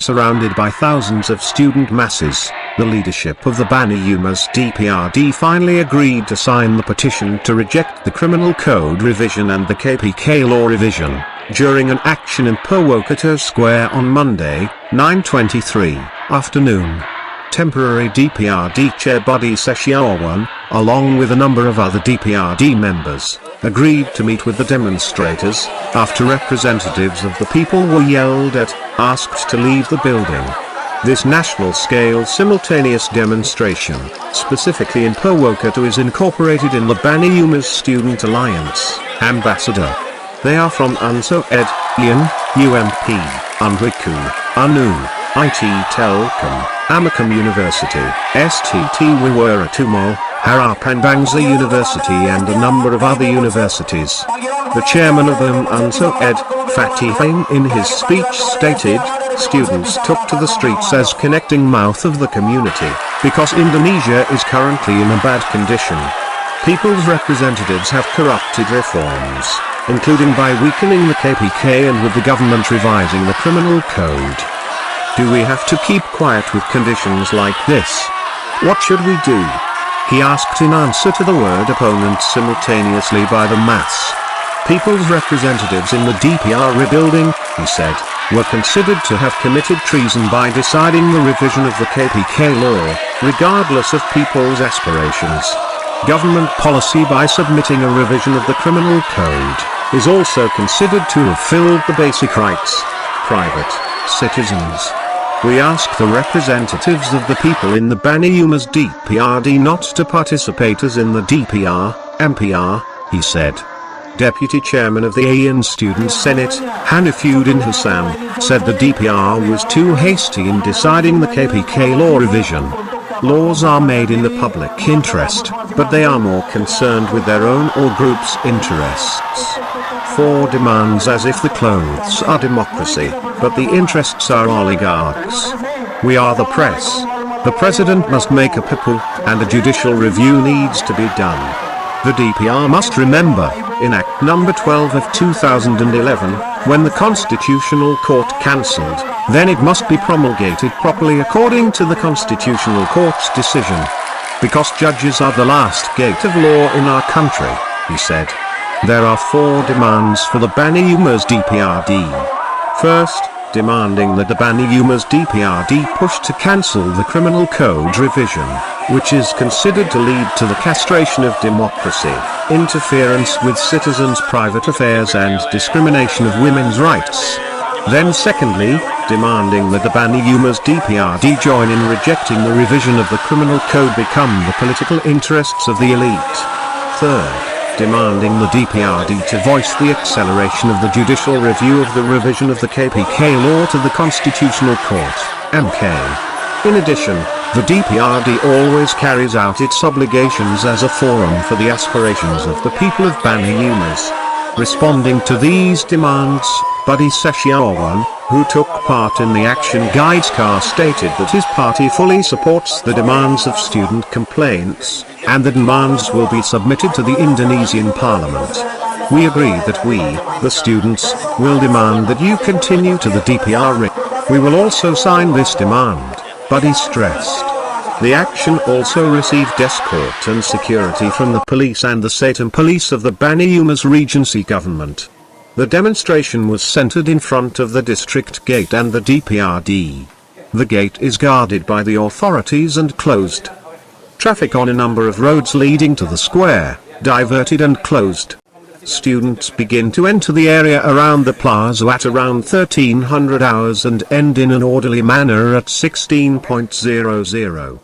Surrounded by thousands of student masses, the leadership of the Banyumas DPRD finally agreed to sign the petition to reject the Criminal Code revision and the KPK law revision, during an action in Purwokerto Square on Monday, 9:23 afternoon. Temporary DPRD Chair Budi Sesiawan, along with a number of other DPRD members, agreed to meet with the demonstrators, after representatives of the people were yelled at, asked to leave the building. This national-scale simultaneous demonstration, specifically in Purwokerto, is incorporated in the Banyumas Student Alliance, Ambassador. They are from Unso Ed, Ian, UMP, RKUHP, IT Telkom, Amacam University, STT Wiwiratumo, Harapan Bangsa University and a number of other universities. The chairman of them, Unso Ed, Fatih, in his speech stated, students took to the streets as connecting mouth of the community, because Indonesia is currently in a bad condition. People's representatives have corrupted reforms, including by weakening the KPK and with the government revising the criminal code. Do we have to keep quiet with conditions like this? What should we do? He asked in answer to the word opponents simultaneously by the mass. People's representatives in the DPR rebuilding, he said, were considered to have committed treason by deciding the revision of the KPK law, regardless of people's aspirations. Government policy by submitting a revision of the criminal code is also considered to have filled the basic rights, private citizens. We ask the representatives of the people in the Banyumas DPRD not to participate as in the DPR, MPR, he said. Deputy Chairman of the AN Student Senate, Hanifuddin Hassan, said the DPR was too hasty in deciding the KPK law revision. Laws are made in the public interest, but they are more concerned with their own or group's interests. For demands as if the clothes are democracy, but the interests are oligarchs. We are the press. The president must make a PPU, and a judicial review needs to be done. The DPR must remember, in Act No. 12 of 2011, when the Constitutional Court cancelled, then it must be promulgated properly according to the Constitutional Court's decision. Because judges are the last gate of law in our country, he said. There are 4 demands for the Banyumas DPRD. First, demanding that the Banyumas DPRD push to cancel the Criminal Code revision, which is considered to lead to the castration of democracy, interference with citizens' private affairs and discrimination of women's rights. Then secondly, demanding that the Banyumas DPRD join in rejecting the revision of the Criminal Code become the political interests of the elite. Third, demanding the DPRD to voice the acceleration of the judicial review of the revision of the KPK law to the Constitutional Court, MK. In addition, the DPRD always carries out its obligations as a forum for the aspirations of the people of Banyumas. Responding to these demands, Budi Sesiawan, who took part in the Action Guides car, stated that his party fully supports the demands of student complaints, and the demands will be submitted to the Indonesian Parliament. We agree that we, the students, will demand that you continue to the DPR. We will also sign this demand, Budi stressed. The action also received escort and security from the police and the Satan police of the Banyumas Regency government. The demonstration was centered in front of the district gate and the DPRD. The gate is guarded by the authorities and closed. Traffic on a number of roads leading to the square, diverted and closed. Students begin to enter the area around the plaza at around 1300 hours and end in an orderly manner at 16:00.